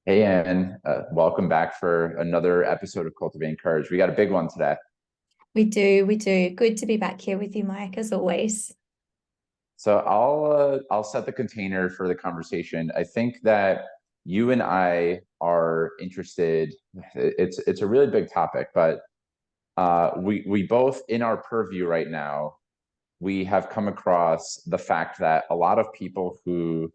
Hey, Ann, welcome back for another episode of Cultivating Courage. We got a big one today. We do. Good to be back here with you, Mike, as always. So I'll set the container for the conversation. I think that you and I are interested. It's a really big topic, but we both in our purview right now, we have come across the fact that a lot of people who,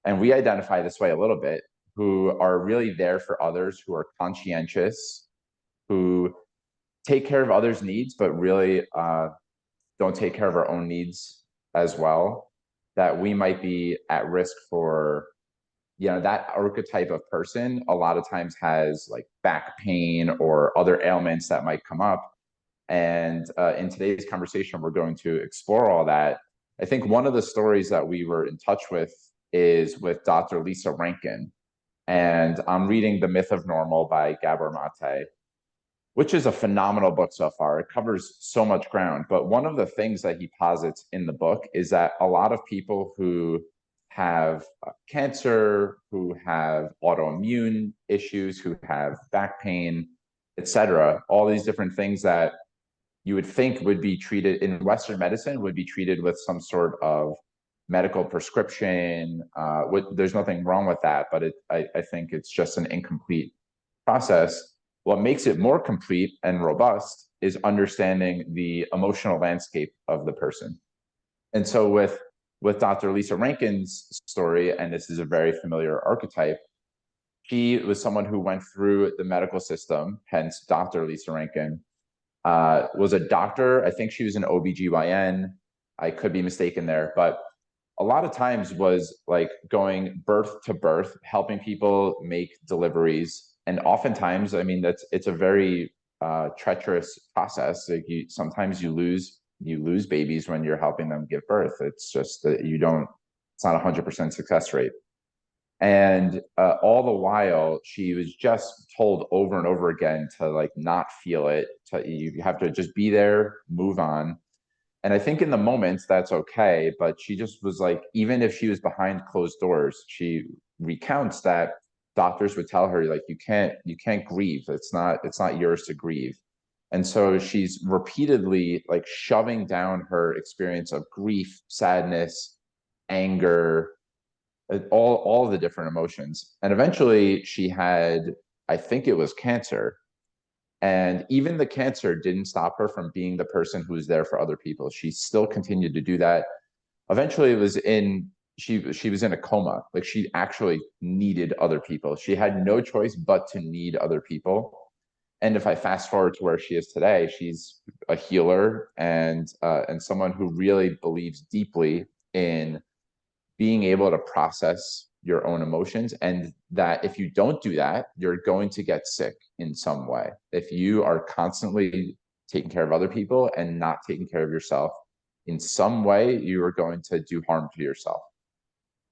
and we identify this way a little bit, who are really there for others, who are conscientious, who take care of others' needs, but really don't take care of our own needs as well, that we might be at risk for, that archetype of person a lot of times has like back pain or other ailments that might come up. And in today's conversation, we're going to explore all that. I think one of the stories that we were in touch with is with Dr. Lisa Rankin. And I'm reading The Myth of Normal by Gabor Mate, which is a phenomenal book so far. It covers so much ground. But one of the things that he posits in the book is that a lot of people who have cancer, who have autoimmune issues, who have back pain, etc., all these different things that you would think would be treated in Western medicine would be treated with some sort of medical prescription. There's nothing wrong with that, but I think it's just an incomplete process. What makes it more complete and robust is understanding the emotional landscape of the person. And so with Dr. Lisa Rankin's story, and this is a very familiar archetype, she was someone who went through the medical system, hence Dr. Lisa Rankin, was a doctor. I think she was an OBGYN. I could be mistaken there, but a lot of times was like going birth to birth, helping people make deliveries. And oftentimes, I mean, it's a very treacherous process. Like sometimes you lose babies when you're helping them give birth. It's just that it's not 100% success rate. And all the while, she was just told over and over again to like not feel it. You have to just be there, move on. And I think in the moments that's okay, but she just was like, even if she was behind closed doors, she recounts that doctors would tell her like, you can't grieve. It's not yours to grieve. And so she's repeatedly like shoving down her experience of grief, sadness, anger, all the different emotions. And eventually she had, I think it was cancer, and even the cancer didn't stop her from being the person who was there for other people. She still continued to do that. Eventually, it was in she was in a coma. Like she actually needed other people. She had no choice but to need other people. And if I fast forward to where she is today, she's a healer and someone who really believes deeply in being able to process your own emotions, and that if you don't do that, you're going to get sick in some way. If you are constantly taking care of other people and not taking care of yourself, in some way you are going to do harm to yourself.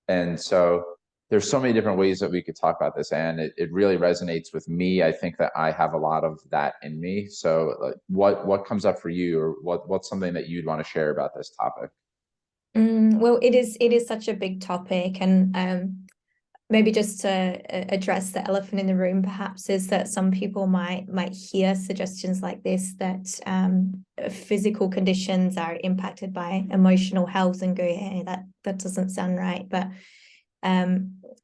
And so there's so many different ways that we could talk about this, and it really resonates with me. I think that I have a lot of that in me. So like, what comes up for you, or what's something that you'd want to share about this topic? Well, it is such a big topic, and maybe just to address the elephant in the room, perhaps, is that some people might hear suggestions like this, that physical conditions are impacted by emotional health, and go, hey, that doesn't sound right. But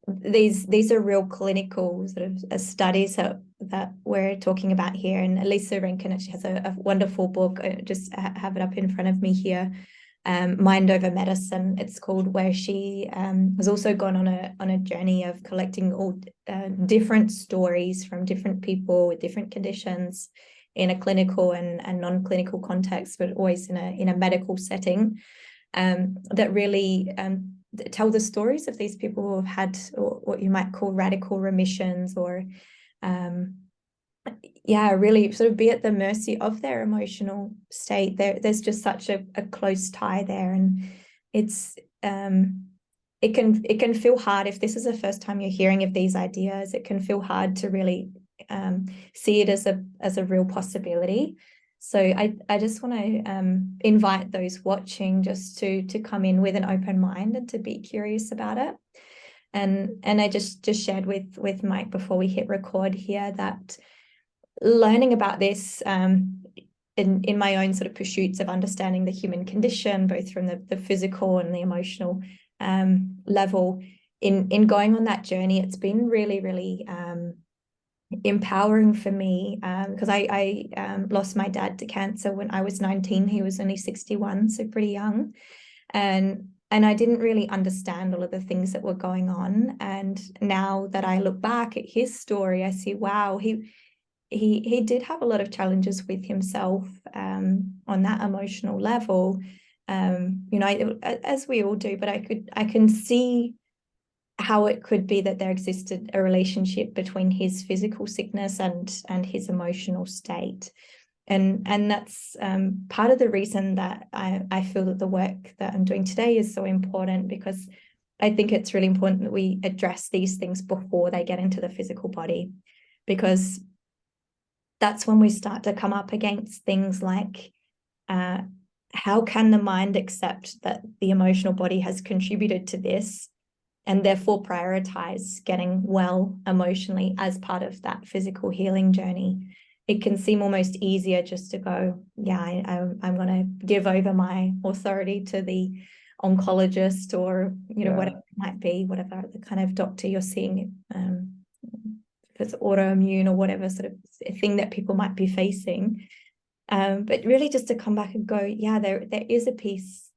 these are real clinical sort of studies that we're talking about here. And Lisa Rankin actually has a wonderful book. I just have it up in front of me here. Mind Over Medicine, it's called, where she has also gone on a journey of collecting all different stories from different people with different conditions in a clinical and non-clinical context, but always in a medical setting, that really tell the stories of these people who have had what you might call radical remissions, or really sort of be at the mercy of their emotional state. There's just such a close tie there, and it's it can feel hard if this is the first time you're hearing of these ideas. It can feel hard to really see it as a real possibility. So I just want to invite those watching just to come in with an open mind and to be curious about it. And I just shared with Mike before we hit record here that learning about this in my own sort of pursuits of understanding the human condition, both from the physical and the emotional level, in going on that journey, it's been really, really empowering for me, because I lost my dad to cancer when I was 19. He was only 61, so pretty young. And I didn't really understand all of the things that were going on. And now that I look back at his story, I see, wow, he did have a lot of challenges with himself on that emotional level. As we all do, but I can see how it could be that there existed a relationship between his physical sickness and his emotional state. And that's part of the reason that I feel that the work that I'm doing today is so important, because I think it's really important that we address these things before they get into the physical body, because that's when we start to come up against things like how can the mind accept that the emotional body has contributed to this and therefore prioritize getting well emotionally as part of that physical healing journey. It can seem almost easier just to go, yeah, I'm going to give over my authority to the oncologist, or, whatever it might be, whatever the kind of doctor you're seeing, if it's autoimmune or whatever sort of thing that people might be facing. But really just to come back and go, yeah, there is a piece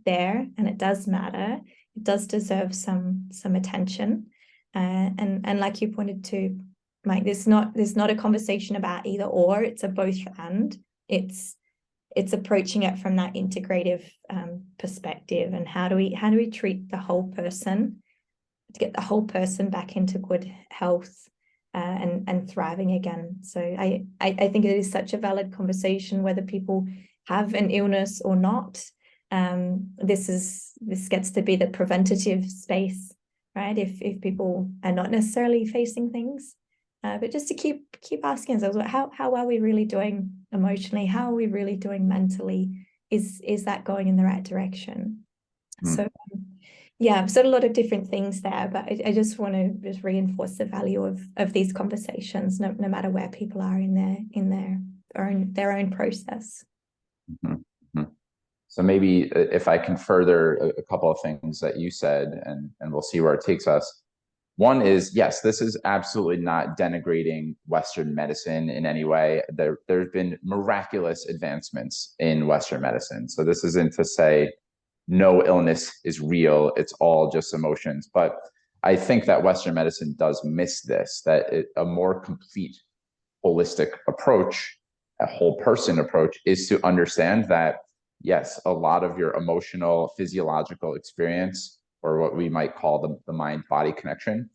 there, and it does matter. It does deserve some attention. And like you pointed to, Mike, there's not a conversation about either or, it's a both and. It's approaching it from that integrative perspective, and how do we treat the whole person to get the whole person back into good health and thriving again. So I think it is such a valid conversation, whether people have an illness or not. This gets to be the preventative space, right? If people are not necessarily facing things, but just to keep asking ourselves, how are we really doing emotionally? How are we really doing mentally? Is that going in the right direction? So yeah, I've said a lot of different things there, but I just want to just reinforce the value of these conversations, no matter where people are in their own process. Mm-hmm. So maybe if I can further a couple of things that you said, and we'll see where it takes us. One is, yes, this is absolutely not denigrating Western medicine in any way. There's been miraculous advancements in Western medicine. So this isn't to say no illness is real, it's all just emotions. But I think that Western medicine does miss this, that a more complete holistic approach, a whole person approach, is to understand that, yes, a lot of your emotional, physiological experience, or what we might call the mind-body connection,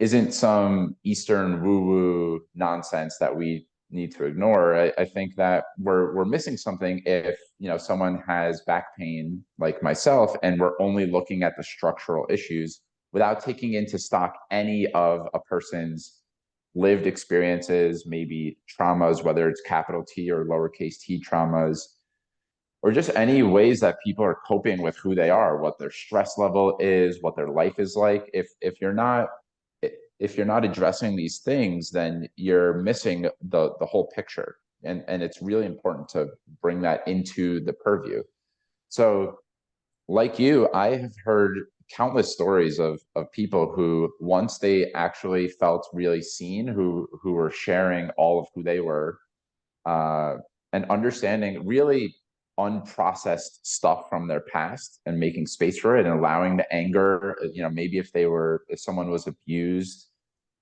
isn't some Eastern woo-woo nonsense that we need to ignore. I think that we're missing something if someone has back pain like myself, and we're only looking at the structural issues without taking into stock any of a person's lived experiences, maybe traumas, whether it's capital T or lowercase t traumas, or just any ways that people are coping with who they are, what their stress level is, what their life is like. If you're not addressing these things, then you're missing the whole picture. And it's really important to bring that into the purview. So like you, I have heard countless stories of people who, once they actually felt really seen, who were sharing all of who they were, and understanding really unprocessed stuff from their past and making space for it and allowing the anger, maybe if someone was abused,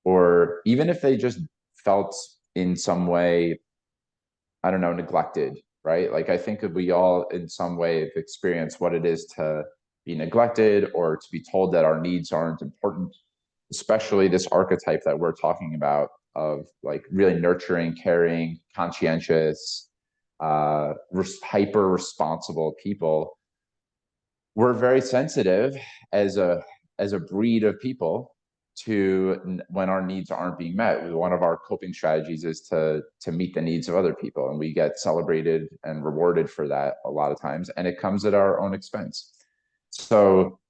or even if they just felt in some way, I don't know, neglected, right? Like, I think that we all in some way have experienced what it is to be neglected, or to be told that our needs aren't important, especially this archetype that we're talking about of like really nurturing, caring, conscientious, hyper responsible people. We're very sensitive as a breed of people to when our needs aren't being met. One of our coping strategies is to meet the needs of other people, and we get celebrated and rewarded for that a lot of times, and it comes at our own expense. So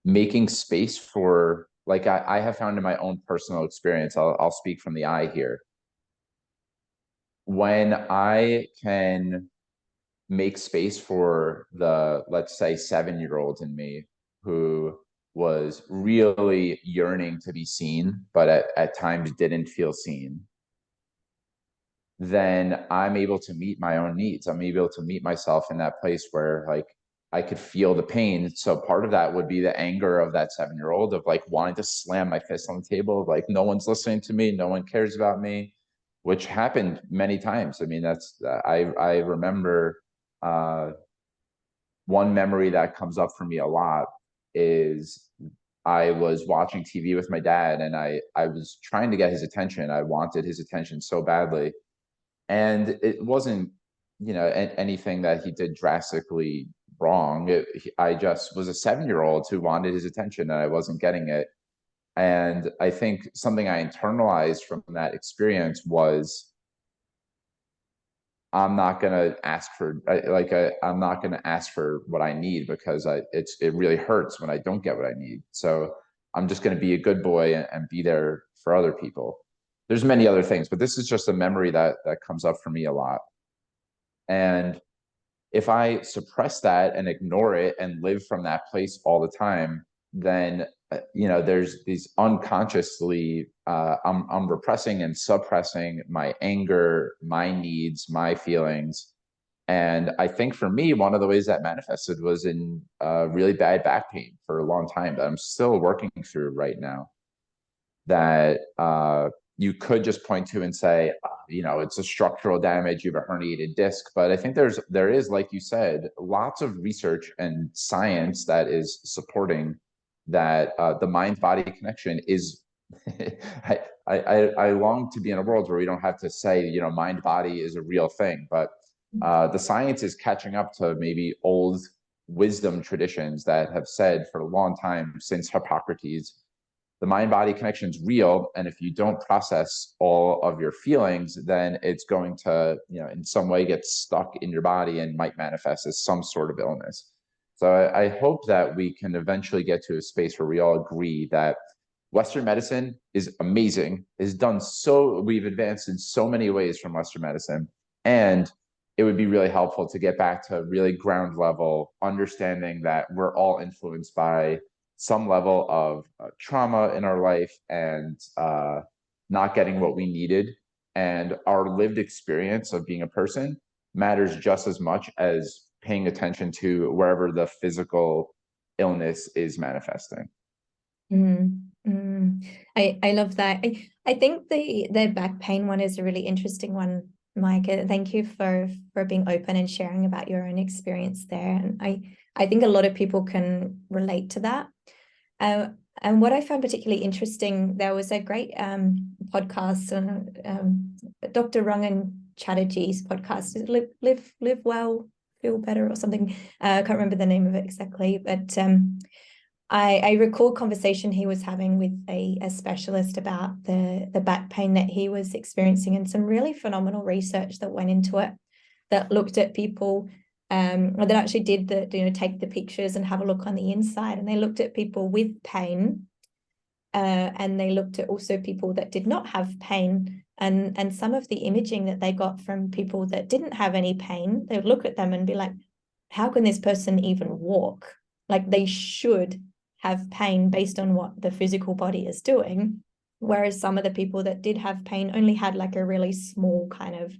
making space for, like, I have found in my own personal experience, I'll speak from the I here. When I can make space for the, let's say, 7-year-old in me who was really yearning to be seen, but at times didn't feel seen, then I'm able to meet my own needs. I'm able to meet myself in that place where, like, I could feel the pain. So part of that would be the anger of that 7-year-old of, like, wanting to slam my fist on the table, of, like, no one's listening to me, no one cares about me, which happened many times. I mean, that's I remember one memory that comes up for me a lot is I was watching TV with my dad, and I was trying to get his attention. I wanted his attention so badly, and it wasn't, anything that he did drastically wrong. I just was a 7-year-old who wanted his attention, and I wasn't getting it. And I think something I internalized from that experience was, I'm not gonna ask for, I'm not gonna ask for what I need, because it really hurts when I don't get what I need. So I'm just gonna be a good boy and be there for other people. There's many other things, but this is just a memory that comes up for me a lot. And if I suppress that and ignore it and live from that place all the time, then there's these unconsciously, I'm repressing and suppressing my anger, my needs, my feelings. And I think for me, one of the ways that manifested was in really bad back pain for a long time that I'm still working through right now, that you could just point to and say, it's a structural damage, you have a herniated disc. But I think there is, like you said, lots of research and science that is supporting that the mind-body connection is. I long to be in a world where we don't have to say, mind-body is a real thing, but the science is catching up to maybe old wisdom traditions that have said for a long time, since Hippocrates, the mind body connection is real. And if you don't process all of your feelings, then it's going to, in some way get stuck in your body and might manifest as some sort of illness. So I hope that we can eventually get to a space where we all agree that Western medicine is amazing, we've advanced in so many ways from Western medicine. And it would be really helpful to get back to really ground level understanding that we're all influenced by some level of trauma in our life, and not getting what we needed. And our lived experience of being a person matters just as much as paying attention to wherever the physical illness is manifesting. Mm, mm. I love that. I think the back pain one is a really interesting one, Mike. Thank you for being open and sharing about your own experience there. And I think a lot of people can relate to that. And what I found particularly interesting, there was a great podcast on Dr. Rangan Chatterjee's podcast, Live Well, Feel Better or something. I can't remember the name of it exactly, but I recall a conversation he was having with a specialist about the back pain that he was experiencing, and some really phenomenal research that went into it, that looked at people that actually did take the pictures and have a look on the inside, and they looked at people with pain, and they looked at also people that did not have pain, and some of the imaging that they got from people that didn't have any pain, they would look at them and be like, how can this person even walk? Like, they should have pain based on what the physical body is doing, whereas some of the people that did have pain only had like a really small kind of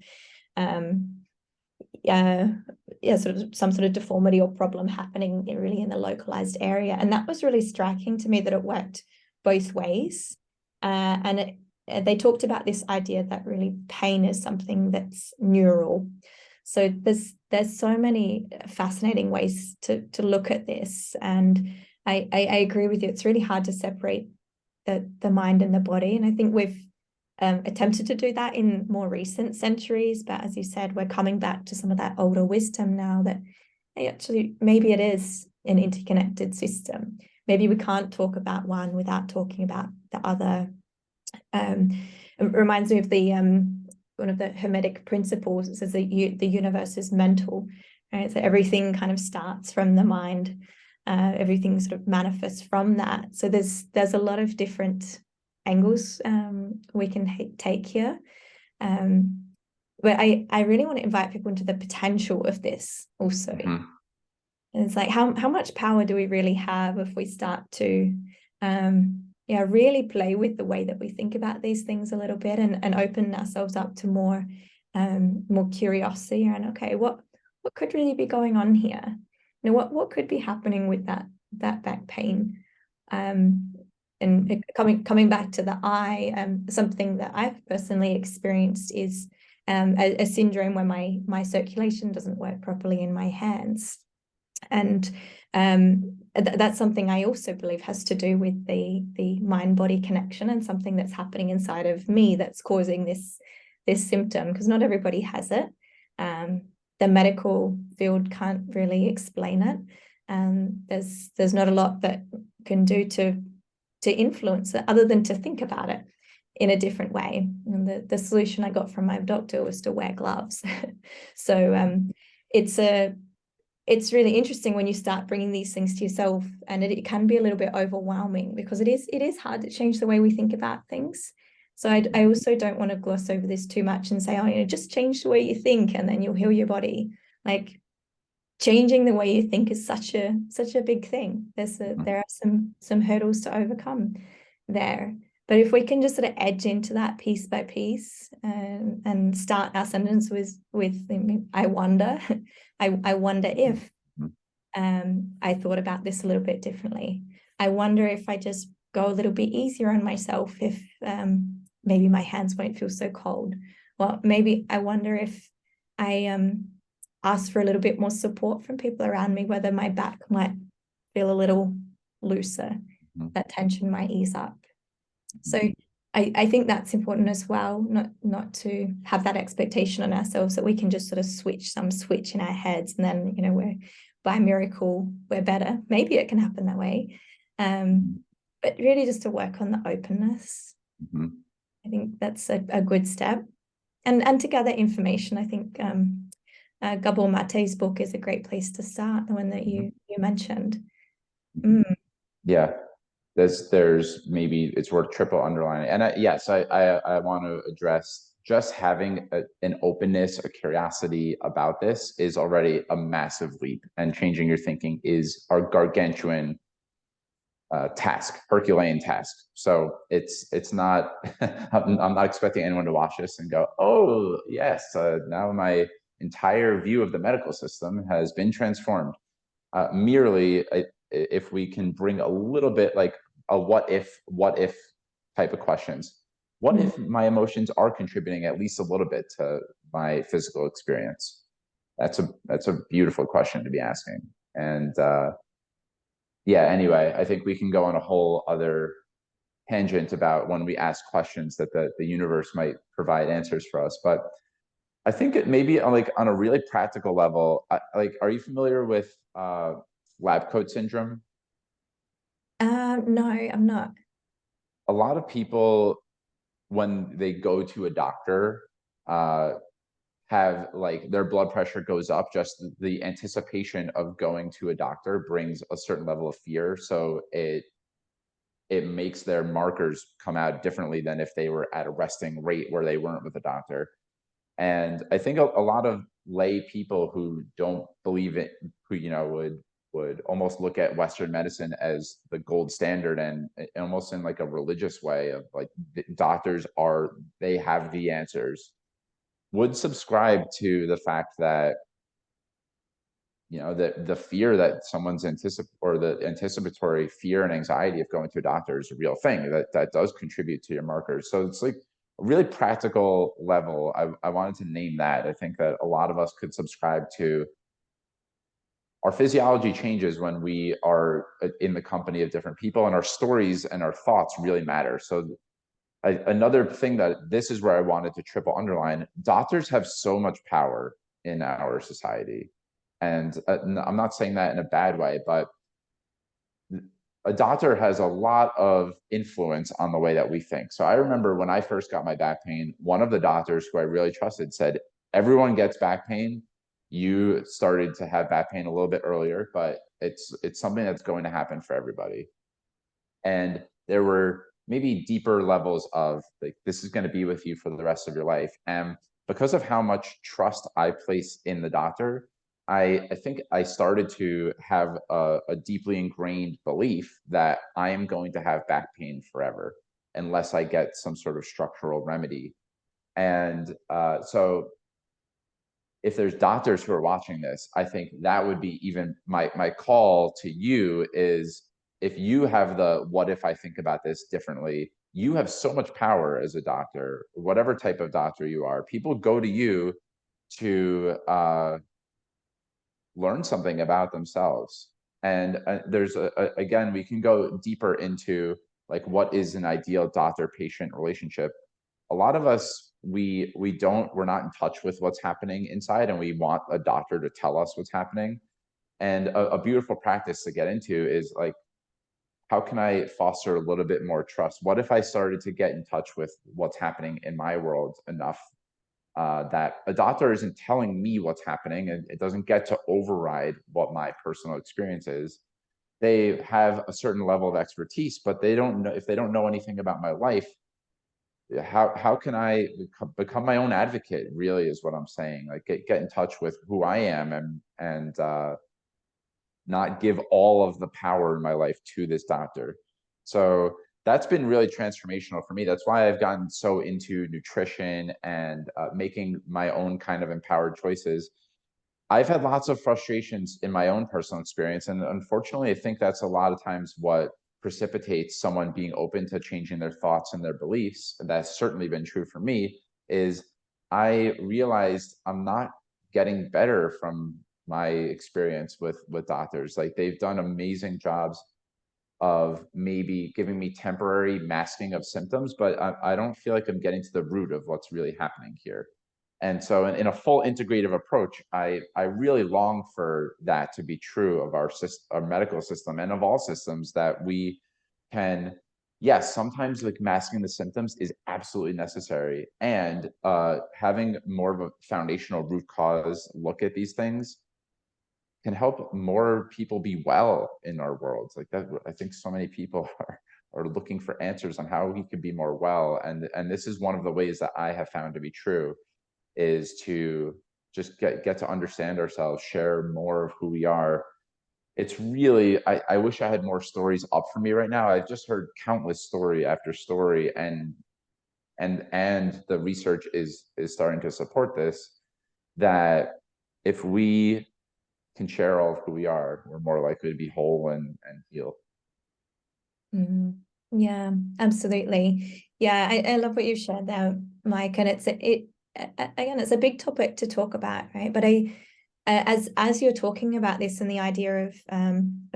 sort of some sort of deformity or problem happening really in the localized area. And that was really striking to me, that it worked both ways. And they talked about this idea that really pain is something that's neural. So there's so many fascinating ways to look at this. And I agree with you. It's really hard to separate the mind and the body. And I think we've attempted to do that in more recent centuries. But as you said, we're coming back to some of that older wisdom now, that actually maybe it is an interconnected system. Maybe we can't talk about one without talking about the other. It reminds me of the one of the Hermetic principles. It says that the universe is mental, right? So everything kind of starts from the mind. everything sort of manifests from that. So there's a lot of different angles we can take here. But I really want to invite people into the potential of this also. Mm-hmm. And it's like, how much power do we really have if we start to really play with the way that we think about these things a little bit, and open ourselves up to more curiosity around, okay, what could really be going on here? You know, what could be happening with that back pain? And coming back to the eye, something that I've personally experienced is a syndrome where my circulation doesn't work properly in my hands. And that's something I also believe has to do with the mind-body connection, and something that's happening inside of me that's causing this symptom, because not everybody has it. The medical field can't really explain it. There's not a lot that can do to influence it, other than to think about it in a different way. And the solution I got from my doctor was to wear gloves. So it's really interesting when you start bringing these things to yourself, and it can be a little bit overwhelming, because it is hard to change the way we think about things. So I also don't want to gloss over this too much and say, oh, you know, just change the way you think and then you'll heal your body. Like, changing the way you think is such a big thing. There are some hurdles to overcome there. But if we can just sort of edge into that piece by piece, and start our sentence with I wonder, I wonder if I thought about this a little bit differently. I wonder if I just go a little bit easier on myself, if maybe my hands won't feel so cold. Well, maybe I wonder if I ask for a little bit more support from people around me, whether my back might feel a little looser, that tension might ease up. So I think that's important as well, not to have that expectation on ourselves that we can just sort of switch in our heads and then, you know, we're by miracle we're better. Maybe it can happen that way, but really just to work on the openness. I think that's a good step, and to gather information. I think Gabor Mate's book is a great place to start, the one that you mentioned. Yeah, there's maybe it's worth triple underlining. And I want to address, just having an openness, a curiosity about this is already a massive leap, and changing your thinking is our gargantuan task, Herculean task. So it's not, I'm not expecting anyone to watch this and go, oh yes, now my entire view of the medical system has been transformed. Merely, if we can bring a little bit, like a what if type of questions. What if my emotions are contributing at least a little bit to my physical experience? That's a beautiful question to be asking. And anyway, I think we can go on a whole other tangent about when we ask questions that the universe might provide answers for us. But I think it maybe on a really practical level, are you familiar with lab coat syndrome? No, I'm not. A lot of people, when they go to a doctor, have like their blood pressure goes up. Just the anticipation of going to a doctor brings a certain level of fear. So it makes their markers come out differently than if they were at a resting rate where they weren't with a doctor. And I think a lot of lay people who don't believe it, who, you know, would almost look at Western medicine as the gold standard, and almost in like a religious way of like doctors they have the answers, would subscribe to the fact that, you know, the fear that someone's or the anticipatory fear and anxiety of going to a doctor is a real thing that does contribute to your markers. So it's like a really practical level. I wanted to name that. I think that a lot of us could subscribe to, our physiology changes when we are in the company of different people, and our stories and our thoughts really matter. So another thing, that this is where I wanted to triple underline, doctors have so much power in our society. And I'm not saying that in a bad way, but a doctor has a lot of influence on the way that we think. So I remember when I first got my back pain, one of the doctors who I really trusted said, everyone gets back pain. you started to have back pain a little bit earlier, but it's something that's going to happen for everybody. And there were maybe deeper levels of like, this is going to be with you for the rest of your life. And because of how much trust I place in the doctor, I think I started to have a deeply ingrained belief that I am going to have back pain forever unless I get some sort of structural remedy. And so if there's doctors who are watching this, I think that would be even my call to you is, if you have the what if I think about this differently, you have so much power as a doctor, whatever type of doctor you are. People go to you to learn something about themselves. And there's again, we can go deeper into like what is an ideal doctor patient relationship. A lot of us, we're not in touch with what's happening inside, and we want a doctor to tell us what's happening. And a beautiful practice to get into is like, how can I foster a little bit more trust? What if I started to get in touch with what's happening in my world enough that a doctor isn't telling me what's happening, and it doesn't get to override what my personal experience is. They have a certain level of expertise, but they don't know, if they don't know anything about my life, how can I become my own advocate, really is what I'm saying. Like, get in touch with who I am, and not give all of the power in my life to this doctor. So that's been really transformational for me. That's why I've gotten so into nutrition and making my own kind of empowered choices. I've had lots of frustrations in my own personal experience, and unfortunately, I think that's a lot of times what precipitates someone being open to changing their thoughts and their beliefs. And that's certainly been true for me. Is I realized I'm not getting better from my experience with doctors. Like, they've done amazing jobs of maybe giving me temporary masking of symptoms, but I don't feel like I'm getting to the root of what's really happening here. And so in a full integrative approach, I really long for that to be true of our medical system and of all systems, that we can, yes, sometimes like masking the symptoms is absolutely necessary. And having more of a foundational root cause look at these things can help more people be well in our worlds. Like that, I think so many people are looking for answers on how we can be more well. And this is one of the ways that I have found to be true, is to just get to understand ourselves, share more of who we are. It's really, I wish I had more stories up for me right now. I've just heard countless story after story, and the research is starting to support this, that if we can share all of who we are, we're more likely to be whole and heal. Mm, yeah, absolutely. Yeah, I love what you shared there, Mike. And again, it's a big topic to talk about, right? But as you're talking about this, and the idea of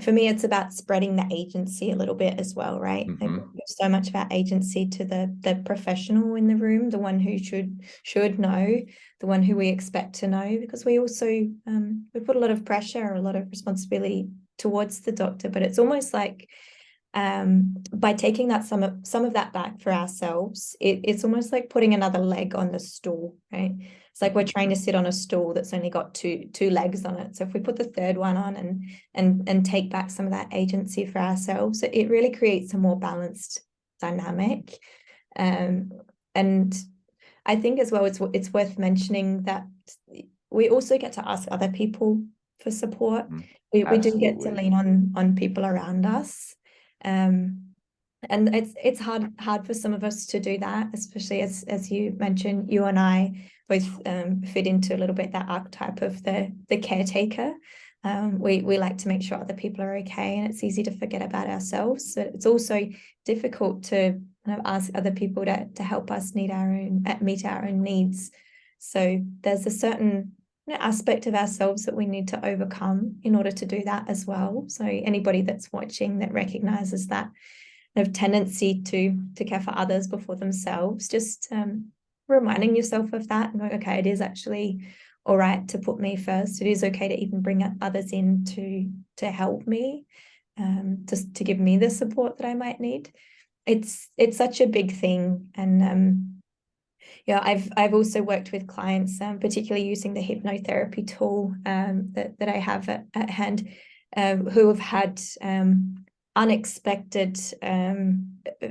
for me, it's about spreading the agency a little bit as well, right? Like, Mm-hmm. there's so much about agency to the professional in the room, the one who should know, the one who we expect to know, because we also we put a lot of pressure, a lot of responsibility towards the doctor. But it's almost like by taking that some of that back for ourselves, it's almost like putting another leg on the stool, right? It's like we're trying to sit on a stool that's only got two legs on it. So if we put the third one on and take back some of that agency for ourselves, it really creates a more balanced dynamic. And I think as well, it's worth mentioning that we also get to ask other people for support. Mm-hmm. We do get to Absolutely. lean on people around us. And it's hard for some of us to do that, especially as you mentioned, you and I both fit into a little bit that archetype of the caretaker. We like to make sure other people are okay, and it's easy to forget about ourselves. So it's also difficult to kind of ask other people to help us meet our own needs. So there's a certain aspect of ourselves that we need to overcome in order to do that as well. So anybody that's watching that recognizes that kind of tendency to care for others before themselves, just reminding yourself of that, and going, okay, it is actually all right to put me first. It is okay to even bring others in to help me, just to give me the support that I might need. It's such a big thing. And Yeah, I've also worked with clients, particularly using the hypnotherapy tool that I have at hand, who have had unexpected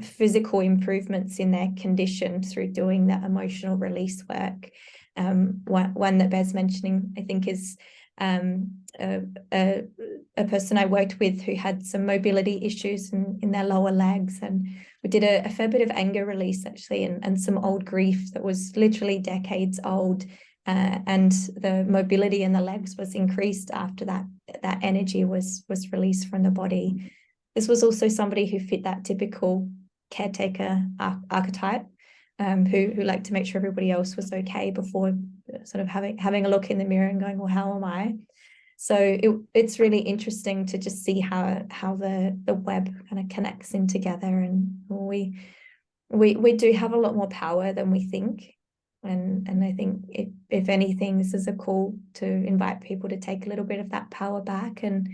physical improvements in their condition through doing that emotional release work. One that bears mentioning, I think, is a person I worked with who had some mobility issues in their lower legs, and we did a fair bit of anger release actually, and some old grief that was literally decades old, and the mobility in the legs was increased after that energy was released from the body. This was also somebody who fit that typical caretaker archetype, who liked to make sure everybody else was okay before sort of having a look in the mirror and going, well, how am I? So it's really interesting to just see how the web kind of connects in together, and we do have a lot more power than we think. And I think if anything, this is a call to invite people to take a little bit of that power back. And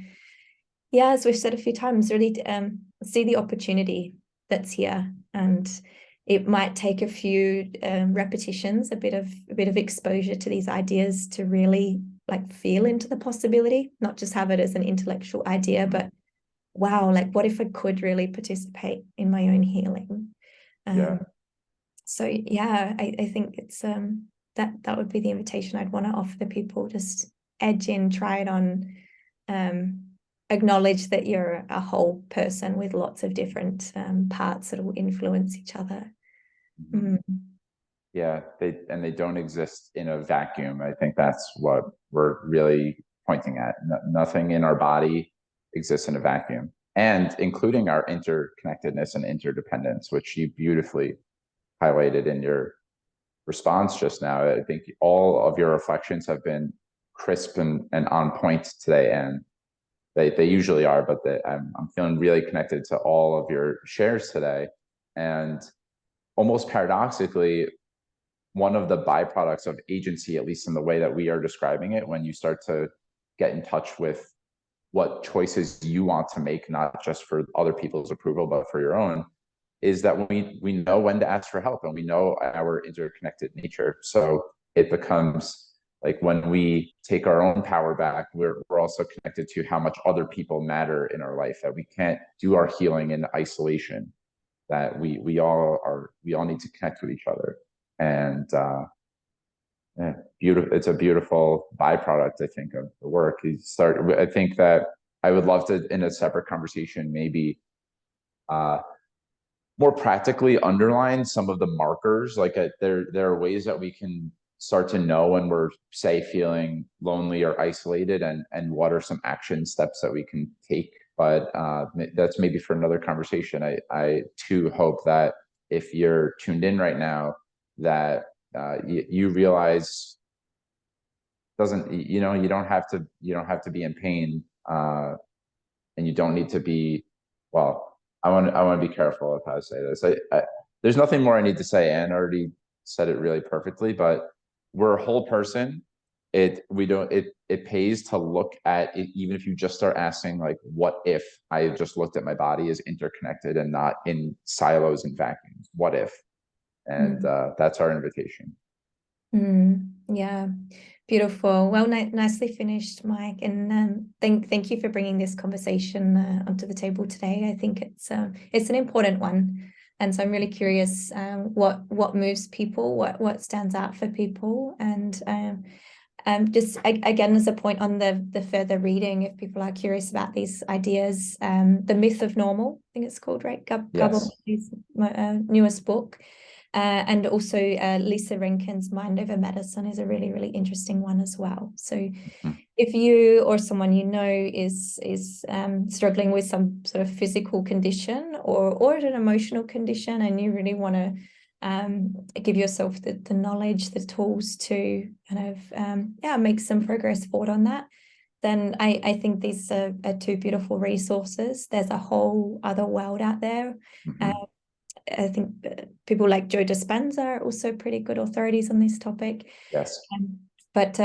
yeah, as we've said a few times, really see the opportunity that's here. And it might take a few repetitions, a bit of exposure to these ideas to really like feel into the possibility, not just have it as an intellectual idea, but wow, like what if I could really participate in my own healing? So yeah, I think it's that would be the invitation I'd want to offer the people. Just edge in, try it on, acknowledge that you're a whole person with lots of different parts that will influence each other. Mm-hmm. Yeah, they don't exist in a vacuum. I think that's what we're really pointing at. Nothing in our body exists in a vacuum, and including our interconnectedness and interdependence, which you beautifully highlighted in your response just now. I think all of your reflections have been crisp and on point today, and they usually are, but I'm feeling really connected to all of your shares today. And almost paradoxically, one of the byproducts of agency, at least in the way that we are describing it, when you start to get in touch with what choices you want to make, not just for other people's approval, but for your own, is that we know when to ask for help, and we know our interconnected nature. So it becomes like when we take our own power back, we're also connected to how much other people matter in our life, that we can't do our healing in isolation, that we all need to connect with each other. And yeah, beautiful. It's a beautiful byproduct, I think, of the work. I think that I would love to, in a separate conversation, maybe more practically underline some of the markers. Like there are ways that we can start to know when we're, say, feeling lonely or isolated, and what are some action steps that we can take. But that's maybe for another conversation. I too hope that if you're tuned in right now, that you realize you don't have to be in pain, and you don't need to be, well, I want to be careful of how I say this. There's nothing more I need to say. Anne already said it really perfectly, but we're a whole person. It pays to look at it, even if you just start asking, like, what if I just looked at my body as interconnected and not in silos and vacuums? What if? And that's our invitation. Yeah, beautiful. Well, nicely finished, Mike. And thank you for bringing this conversation onto the table today. I think it's an important one, and so I'm really curious what moves people, what stands out for people, and just again, as a point on the further reading, if people are curious about these ideas, The Myth of Normal, I think it's called, right? Yes. Newest book. And also Lisa Rankin's Mind Over Medicine is a really, really interesting one as well. So if you or someone you know is struggling with some sort of physical condition or an emotional condition, and you really want to give yourself the knowledge, the tools to kind of make some progress forward on that, then I think these are two beautiful resources. There's a whole other world out there. I think people like Joe Dispenza are also pretty good authorities on this topic. Yes. But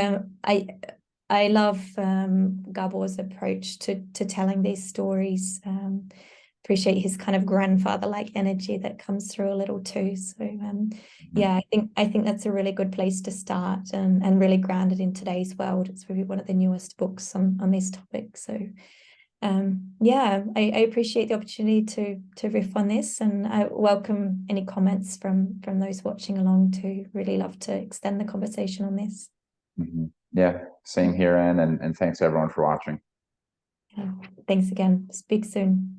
I love Gabor's approach to telling these stories, appreciate his kind of grandfather-like energy that comes through a little too. So yeah, I think that's a really good place to start, and really grounded in today's world. It's really one of the newest books on this topic. So yeah, I appreciate the opportunity to riff on this, and I welcome any comments from those watching along too. Really love to extend the conversation on this. Yeah, same here, Anne, and thanks everyone for watching. Yeah. Thanks again. Speak soon.